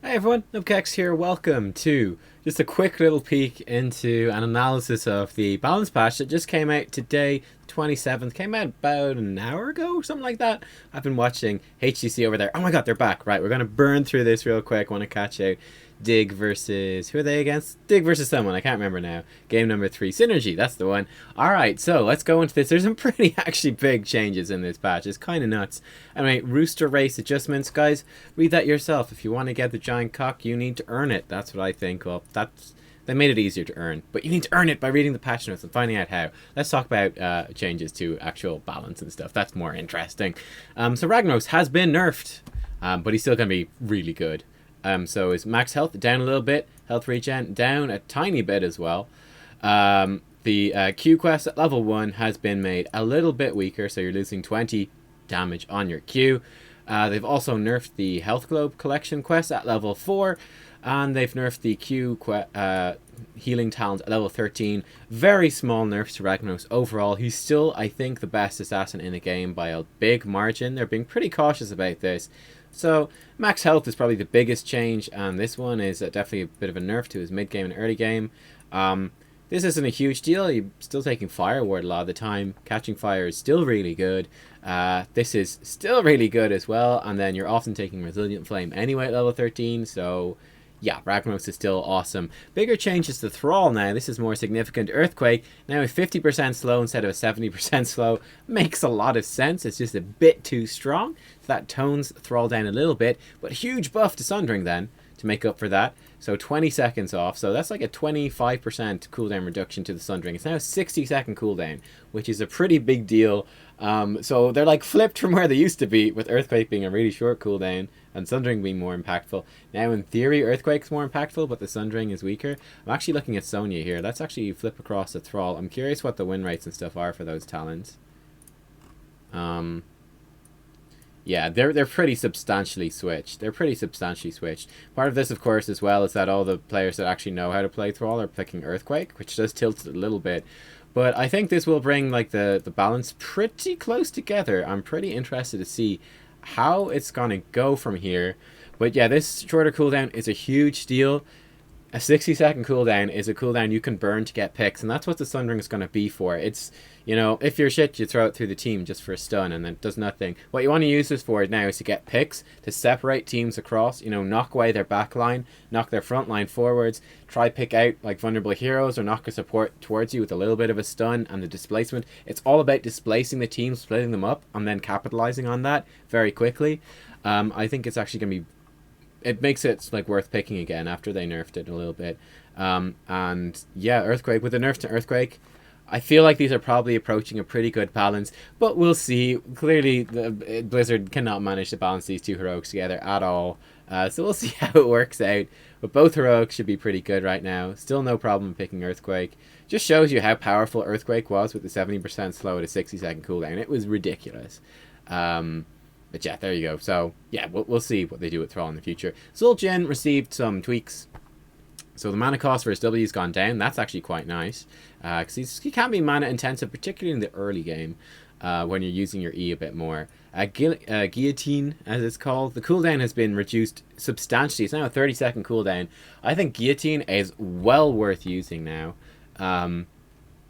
Hey everyone, Nubkeks here. Welcome to just a quick little peek into an analysis of the balance patch that just came out today, 27th. Came out about an hour ago, something like that. I've been watching HCC over there. Oh my god, they're back. Right, we're going to burn through this real quick. Want to catch out Dig versus... Who are they against? Dig versus someone. I can't remember now. Game number 3. Synergy, that's the one. Alright, so let's go into this. There's some pretty actually big changes in this patch. It's kind of nuts. Anyway, Rooster Race adjustments. Guys, read that yourself. If you want to get the giant cock, you need to earn it. That's what I think. Well, they made it easier to earn. But you need to earn it by reading the patch notes and finding out how. Let's talk about changes to actual balance and stuff. That's more interesting. So Ragnaros has been nerfed, but he's still going to be really good. So his max health down a little bit, health regen down a tiny bit as well. The Q quest at level 1 has been made a little bit weaker, so you're losing 20 damage on your Q. They've also nerfed the health globe collection quest at level 4, and they've nerfed the Q healing talent at level 13. Very small nerfs to Ragnaros overall. He's still, I think, the best assassin in the game by a big margin. They're being pretty cautious about this. So max health is probably the biggest change, and this one is definitely a bit of a nerf to his mid game and early game. This isn't a huge deal. You're still taking fire ward a lot of the time. Catching fire is still really good. This is still really good as well, and then you're often taking resilient flame anyway at level 13. So yeah, Ragnaros is still awesome. Bigger changes to Thrall now. This is more significant. Earthquake, now with 50% slow instead of a 70% slow. Makes a lot of sense. It's just a bit too strong. So that tones Thrall down a little bit. But huge buff to Sundering then, to make up for that. So 20 seconds off. So that's like a 25% cooldown reduction to the Sundering. It's now a 60-second cooldown, which is a pretty big deal. So they're like flipped from where they used to be, with Earthquake being a really short cooldown and Sundering being more impactful. Now in theory Earthquake's more impactful, but the Sundering is weaker. I'm actually looking at Sonya here. Let's actually flip across to Thrall. I'm curious what the win rates and stuff are for those talents. Yeah, they're pretty substantially switched. Part of this, of course, as well, is that all the players that actually know how to play Thrall are picking Earthquake, which does tilt it a little bit. But I think this will bring like the balance pretty close together. I'm pretty interested to see how it's gonna go from here. But yeah, this shorter cooldown is a huge deal. A 60-second cooldown is a cooldown you can burn to get picks, and that's what the Sundering is going to be for. It's, you know, if you're shit, you throw it through the team just for a stun, and then it does nothing. What you want to use this for now is to get picks, to separate teams across, you know, knock away their back line, knock their front line forwards, try pick out, like, vulnerable heroes, or knock a support towards you with a little bit of a stun, and the displacement. It's all about displacing the teams, splitting them up, and then capitalizing on that very quickly. I think it's actually going to be... It makes it like worth picking again after they nerfed it a little bit. And yeah, Earthquake, with the nerf to Earthquake, I feel like these are probably approaching a pretty good balance, but we'll see. Clearly Blizzard cannot manage to balance these two heroics together at all, so we'll see how it works out. But both heroics should be pretty good right now. Still no problem picking Earthquake. Just shows you how powerful Earthquake was with the 70% slow at a 60-second cooldown. It was ridiculous. But yeah, there you go. So yeah, we'll see what they do with Thrall in the future. Zul'jin received some tweaks. So the mana cost for his W has gone down. That's actually quite nice. Because he can be mana intensive, particularly in the early game, when you're using your E a bit more. Guillotine, as it's called, the cooldown has been reduced substantially. It's now a 30-second cooldown. I think Guillotine is well worth using now.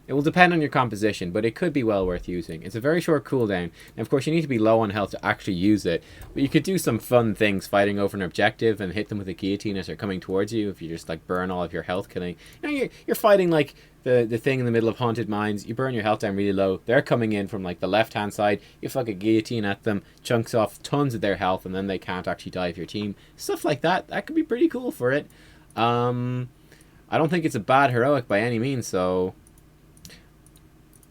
It will depend on your composition, but it could be well worth using. It's a very short cooldown. And of course, you need to be low on health to actually use it. But you could do some fun things, fighting over an objective and hit them with a guillotine as they're coming towards you. If you just like burn all of your health, killing. You know, you're fighting like the thing in the middle of haunted mines. You burn your health down really low. They're coming in from like the left-hand side. You fuck a guillotine at them, chunks off tons of their health, and then they can't actually dive your team. Stuff like that. That could be pretty cool for it. I don't think it's a bad heroic by any means, so...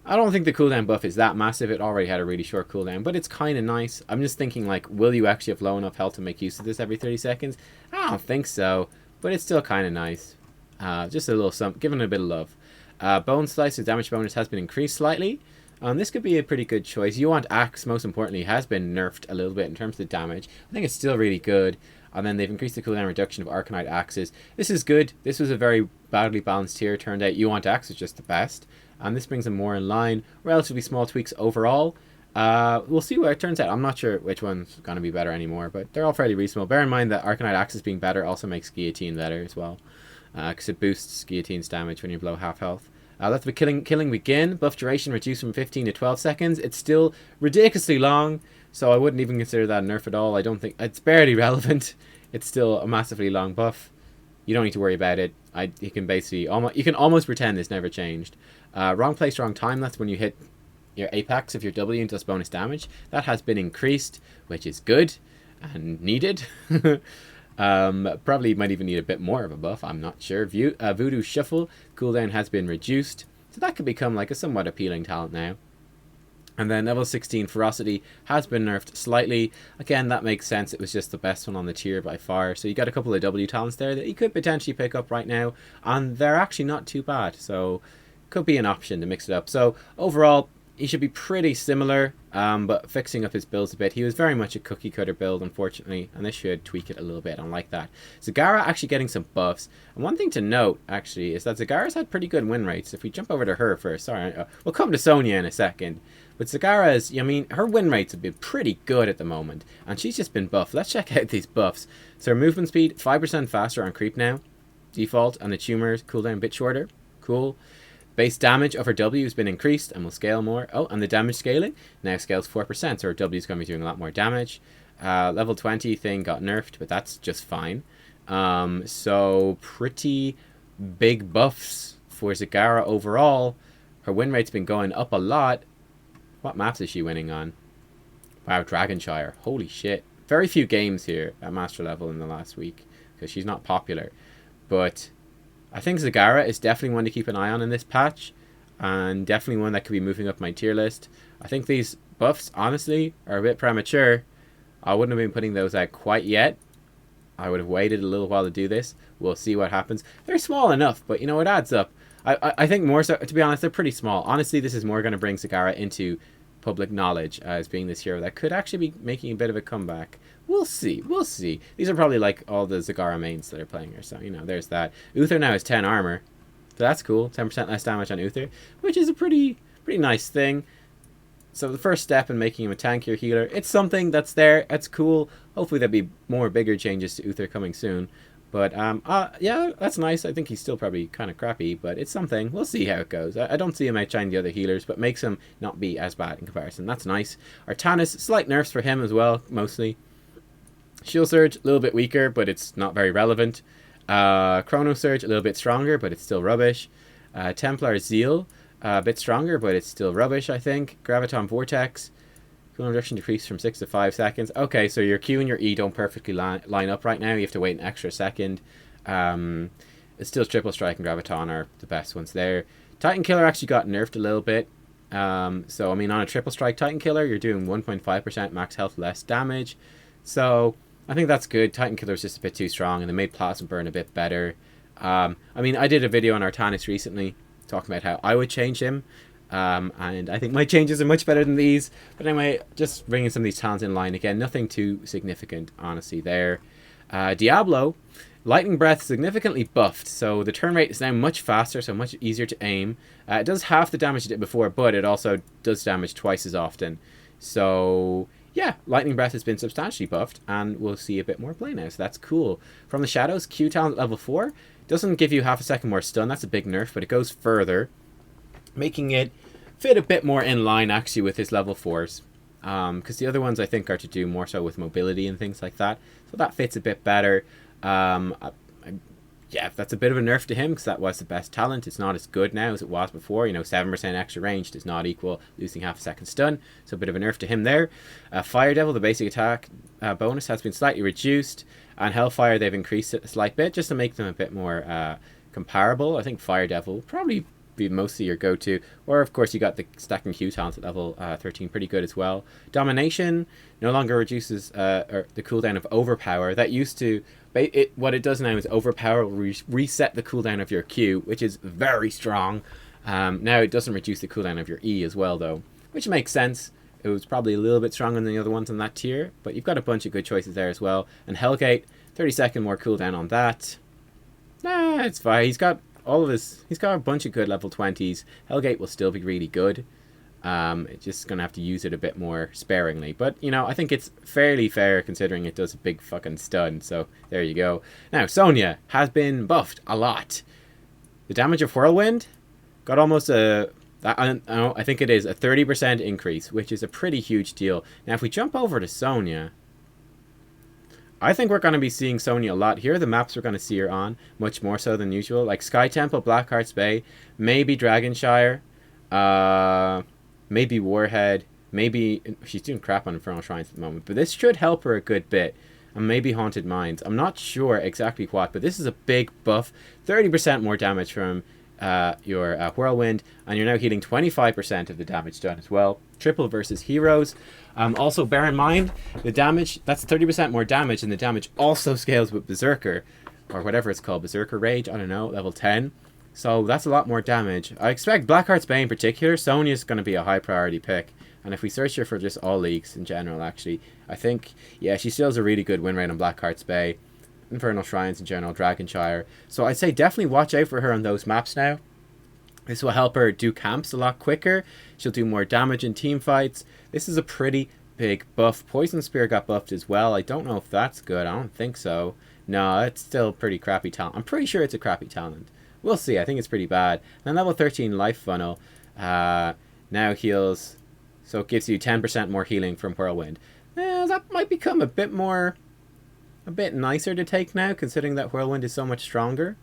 I don't think the cooldown buff is that massive. It already had a really short cooldown, but it's kind of nice. I'm just thinking, like, will you actually have low enough health to make use of this every 30 seconds? I don't think so, but it's still kind of nice. Just a little something, giving it a bit of love. Bone Slice, the damage bonus has been increased slightly. This could be a pretty good choice. You want Axe, most importantly, has been nerfed a little bit in terms of the damage. I think it's still really good. And then they've increased the cooldown reduction of Arcanite Axes. This is good. This was a very badly balanced tier. Turned out You Want Axe is just the best. And this brings them more in line. Relatively small tweaks overall. We'll see where it turns out. I'm not sure which one's going to be better anymore, but they're all fairly reasonable. Bear in mind that Arcanite Axis being better also makes Guillotine better as well, because it boosts Guillotine's damage when you below half health. Let the killing begin. Buff duration reduced from 15 to 12 seconds. It's still ridiculously long, so I wouldn't even consider that a nerf at all. I don't think it's barely relevant. It's still a massively long buff. You don't need to worry about it. You can basically almost pretend this never changed. Wrong place, wrong time. That's when you hit your apex of your W and does bonus damage. That has been increased, which is good and needed. Probably might even need a bit more of a buff. I'm not sure. Voodoo Shuffle cooldown has been reduced, so that could become like a somewhat appealing talent now. And then level 16 Ferocity has been nerfed slightly. Again, that makes sense. It was just the best one on the tier by far. So you got a couple of W talents there that you could potentially pick up right now, and they're actually not too bad. So could be an option to mix it up. So overall, he should be pretty similar, but fixing up his builds a bit. He was very much a cookie cutter build, unfortunately, and this should tweak it a little bit. I like that. Zagara actually getting some buffs. And one thing to note, actually, is that Zagara's had pretty good win rates. If we jump over to her first, sorry, we'll come to Sonya in a second. But Zagara's, I mean, her win rates have been pretty good at the moment, and she's just been buffed. Let's check out these buffs. So her movement speed, 5% faster on creep now, default, and the tumors cooldown a bit shorter. Cool. Base damage of her W has been increased and will scale more. Oh, and the damage scaling now scales 4%, so her W is going to be doing a lot more damage. Level 20 thing got nerfed, but that's just fine. So pretty big buffs for Zagara overall. Her win rate's been going up a lot. What maps is she winning on? Wow, Dragonshire. Holy shit. Very few games here at master level in the last week, because she's not popular. But I think Zagara is definitely one to keep an eye on in this patch, and definitely one that could be moving up my tier list. I think these buffs, honestly, are a bit premature. I wouldn't have been putting those out quite yet. I would have waited a little while to do this. We'll see what happens. They're small enough, but, you know, it adds up. I think more so, to be honest, they're pretty small. Honestly, this is more going to bring Zagara into public knowledge as being this hero that could actually be making a bit of a comeback. We'll see. We'll see. These are probably like all the Zagara mains that are playing her. So, you know, there's that. Uther now has 10 armor. So that's cool. 10% less damage on Uther, which is a pretty nice thing. So the first step in making him a tankier healer, it's something that's there. It's cool. Hopefully there'll be more bigger changes to Uther coming soon. But, yeah, that's nice. I think he's still probably kind of crappy, but it's something. We'll see how it goes. I don't see him outshining the other healers, but makes him not be as bad in comparison. That's nice. Artanis, slight nerfs for him as well, mostly. Shield Surge, a little bit weaker, but it's not very relevant. Chrono Surge, a little bit stronger, but it's still rubbish. Templar Zeal, a bit stronger, but it's still rubbish, I think. Graviton Vortex, cooldown reduction decreased from 6 to 5 seconds. Okay, so your Q and your E don't perfectly line up right now. You have to wait an extra second. It's still Triple Strike and Graviton are the best ones there. Titan Killer actually got nerfed a little bit. So, I mean, on a Triple Strike Titan Killer, you're doing 1.5% max health less damage. So, I think that's good. Titan Killer is just a bit too strong, and they made Plasma Burn a bit better. I mean, I did a video on Artanis recently talking about how I would change him. And I think my changes are much better than these. But anyway, just bringing some of these talents in line again. Nothing too significant, honestly, there. Diablo, Lightning Breath significantly buffed. So the turn rate is now much faster, so much easier to aim. It does half the damage it did before, but it also does damage twice as often. So yeah, Lightning Breath has been substantially buffed, and we'll see a bit more play now, so that's cool. From the Shadows, Q talent level 4 doesn't give you half a second more stun. That's a big nerf, but it goes further, making it fit a bit more in line actually with his level 4s, because the other ones I think are to do more so with mobility and things like that, so that fits a bit better. Yeah, that's a bit of a nerf to him, because that was the best talent. It's not as good now as it was before. You know, 7% extra range does not equal losing half a second stun, so a bit of a nerf to him there. Fire Devil, the basic attack bonus has been slightly reduced, and Hellfire they've increased it a slight bit just to make them a bit more comparable. I think Fire Devil will probably be mostly your go-to, or of course you got the stacking Q talent at level 13, pretty good as well. Domination no longer reduces the cooldown of Overpower. That used to what it does now is Overpower will reset the cooldown of your Q, which is very strong. Now it doesn't reduce the cooldown of your E as well, though, which makes sense. It was probably a little bit stronger than the other ones on that tier, but you've got a bunch of good choices there as well. And Hellgate, 30-second more cooldown on that. Nah, it's fine. He's got a bunch of good level 20s. Hellgate will still be really good. It's just going to have to use it a bit more sparingly. But, you know, I think it's fairly fair considering it does a big fucking stun. So, there you go. Now, Sonya has been buffed a lot. The damage of Whirlwind got almost I think it is a 30% increase, which is a pretty huge deal. Now, if we jump over to Sonya, I think we're going to be seeing Sonya a lot. Here are the maps we're going to see her on, much more so than usual. Like Sky Temple, Blackheart's Bay, maybe Dragonshire, maybe Warhead, maybe... She's doing crap on Infernal Shrines at the moment, but this should help her a good bit. And maybe Haunted Mines. I'm not sure exactly what, but this is a big buff. 30% more damage from your Whirlwind, and you're now healing 25% of the damage done as well. Triple versus heroes. Also, bear in mind, the damage, that's 30% more damage, and the damage also scales with Berserker, or whatever it's called, Berserker Rage, I don't know, level 10. So that's a lot more damage. I expect Blackheart's Bay in particular, Sonya's going to be a high priority pick. And if we search her for just all leagues in general, actually, I think, yeah, she still has a really good win rate on Blackheart's Bay. Infernal Shrines in general, Dragonshire. So I'd say definitely watch out for her on those maps now. This will help her do camps a lot quicker. She'll do more damage in team fights. This is a pretty big buff. Poison Spear got buffed as well. I don't know if that's good. I don't think so. No, it's still pretty crappy talent. I'm pretty sure it's a crappy talent. We'll see. I think it's pretty bad. And then level 13 Life Funnel now heals. So it gives you 10% more healing from Whirlwind. That might become a bit nicer to take now, considering that Whirlwind is so much stronger.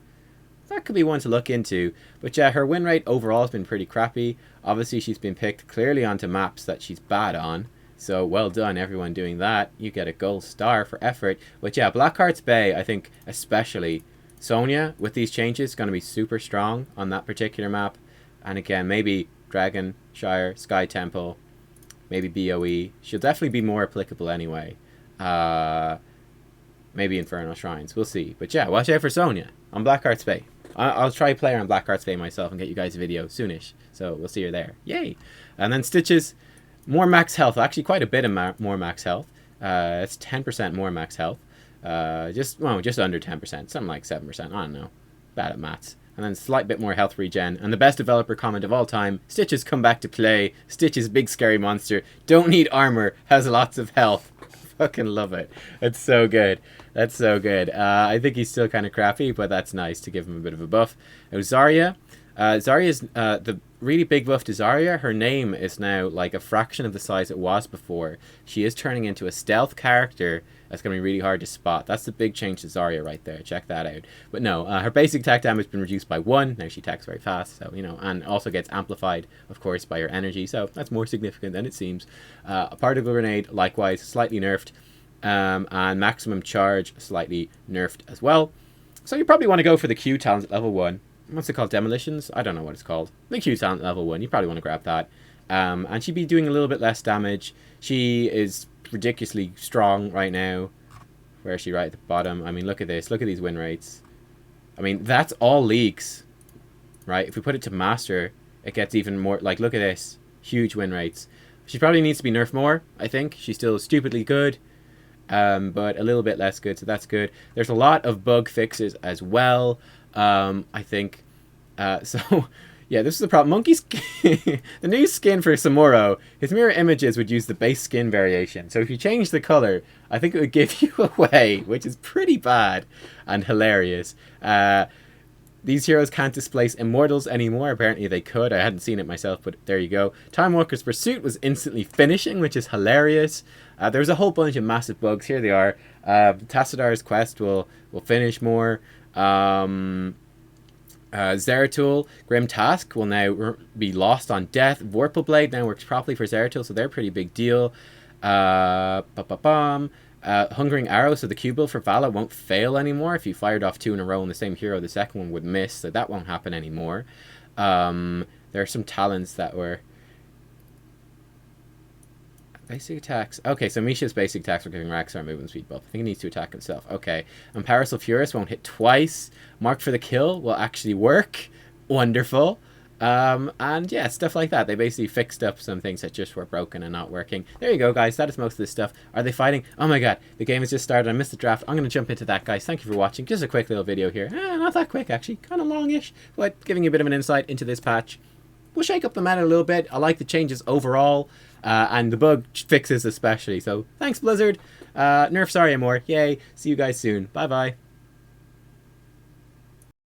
That could be one to look into. But yeah, her win rate overall has been pretty crappy. Obviously, she's been picked clearly onto maps that she's bad on. So well done, everyone doing that. You get a gold star for effort. But yeah, Blackheart's Bay, I think especially Sonya, with these changes, is going to be super strong on that particular map. And again, maybe Dragonshire, Sky Temple, maybe BOE. She'll definitely be more applicable anyway. Maybe Infernal Shrines. We'll see. But yeah, watch out for Sonya on Blackheart's Bay. I'll try play her on Blackheart's Bay myself and get you guys a video soonish. So we'll see her there. Yay! And then Stitches, more max health. Actually, quite a bit of more max health. It's 10% more max health. Just under 10%. Something like 7%. I don't know. Bad at maths. And then slight bit more health regen. And the best developer comment of all time, Stitches come back to play. Stitches, big scary monster. Don't need armor. Has lots of health. Fucking love it. That's so good. That's so good. I think he's still kind of crappy, but that's nice to give him a bit of a buff. Now, Zarya. Zarya's the really big buff to Zarya. Her name is now like a fraction of the size it was before. She is turning into a stealth character that's going to be really hard to spot. That's the big change to Zarya right there. Check that out. But no, her basic attack damage has been reduced by 1. Now she attacks very fast, so, you know, and also gets amplified, of course, by her energy. So that's more significant than it seems. A particle grenade, likewise, slightly nerfed. And maximum charge, slightly nerfed as well. So you probably want to go for the Q talent at level 1. What's it called? Demolitions? I don't know what it's called. The Q talent level 1. You probably want to grab that. And she'd be doing a little bit less damage. She is ridiculously strong right now. Where is she? Right at the bottom. I mean, look at this. Look at these win rates. I mean, that's all leagues. Right? If we put it to master, it gets even more. Like, look at this. Huge win rates. She probably needs to be nerfed more, I think. She's still stupidly good. But a little bit less good, so that's good. There's a lot of bug fixes as well. I think. So, yeah, this is the problem. Monkey skin, the new skin for Samuro, his mirror images would use the base skin variation. So if you change the color, I think it would give you away, which is pretty bad and hilarious. These heroes can't displace immortals anymore. Apparently they could. I hadn't seen it myself, but there you go. Time Walker's Pursuit was instantly finishing, which is hilarious. There's a whole bunch of massive bugs. Here they are. Tassidar's quest will finish more. Zeratul, Grim Task will now be lost on death. Vorpal Blade now works properly for Zeratul, so they're a pretty big deal. Hungering Arrow, so the Q build for Vala won't fail anymore. If you fired off 2 in a row on the same hero, the second one would miss, so that won't happen anymore. There are some talents that were... Basic attacks. Okay, so Misha's basic attacks are giving Raxar movement speed buff. I think he needs to attack himself. Okay. And Power Sulfuris won't hit twice. Mark for the Kill will actually work. Wonderful. And yeah, stuff like that. They basically fixed up some things that just were broken and not working. There you go, guys. That is most of this stuff. Are they fighting? Oh my god, the game has just started. I missed the draft. I'm going to jump into that, guys. Thank you for watching. Just a quick little video here. Not that quick, actually. Kind of longish, but giving you a bit of an insight into this patch. will shake up the meta a little bit. I like the changes overall, and the bug fixes especially. So thanks, Blizzard. Nerf Zarya more. Yay. See you guys soon. Bye bye.